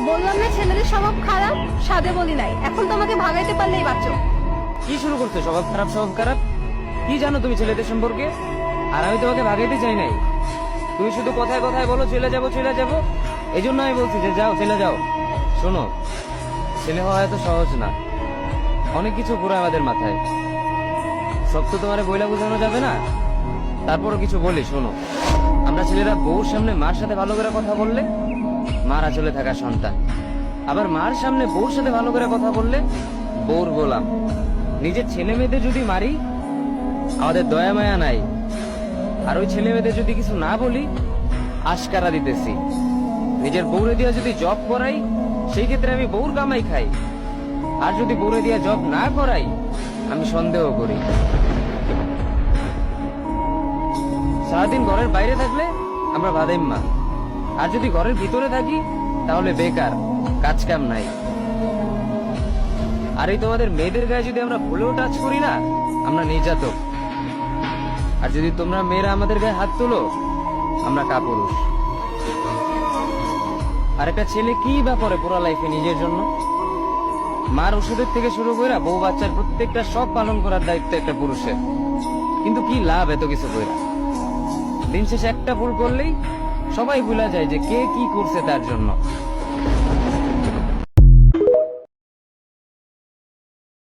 বললাম না ছেলেদের স্বভাব খারাপ, সাদে বলি নাই। এখন তোমাকে ভাগাইতে পারলেই বাঁচো। কি শুরু করছো? স্বভাব খারাপ, স্বভাব খারাপ? কি জানো তুমি ছেলেদের সম্পর্কে? আর আমি তোমাকে ভাগাইতে চাই নাই। তুমি শুধু কথায় কথায় বলো চলে যাবো চলে যাবো, এই জন্য আমি বলছি যে যাও, চলে যাও। শোনো, ছেলে হওয়া এত সহজ না, অনেক কিছু ঘুরে আমাদের মাথায়। সব তো তোমার বইলা বোঝানো যাবে না, তারপরও কিছু বলি শোনো। আমরা ছেলেরা বউর সামনে মার সাথে ভালো করে কথা বললে মার আঁচলে থাকা সন্তান, আবার মার সামনে বউর সাথে ভালো করে কথা বললে বউর গোলাম। নিজের ছেলে মেয়েদের যদি মারি আমাদের দয়া মায়া নাই, আর ওই ছেলে মেয়েদের যদি কিছু না বলি আশকারা দিতেছি। নিজের বউরে দিয়া যদি জব করাই সেই ক্ষেত্রে আমি বউর কামাই খাই, আর যদি বউরে দিয়া জব না করাই আমি সন্দেহ করি। সারাদিন ঘরের বাইরে থাকলে আমরা ভাদাইম্মা, আর যদি ঘরের ভিতরে থাকি তাহলে বেকার, কাজ কাম নাই। আর এই তোমাদের মেয়েদের গায়ে যদি আমরা ভুলেও টাচ করি না আমরা নির্যাতক, আর যদি তোমরা মেয়েরা আমাদের গায়ে হাত তোলো আমরা কাপুরুষ। আর একটা ছেলে কি ব্যাপারে পুরো লাইফে নিজের জন্য মার ওষুধের থেকে শুরু করে বউ বাচ্চার প্রত্যেকটা সব পালন করার দায়িত্ব একটা পুরুষের। কিন্তু কি লাভ এত কিছু কইরা? দিন শেষে একটা ভুল করলেই সবাই ভুলা যায় যে কে কি করছে তার জন্য।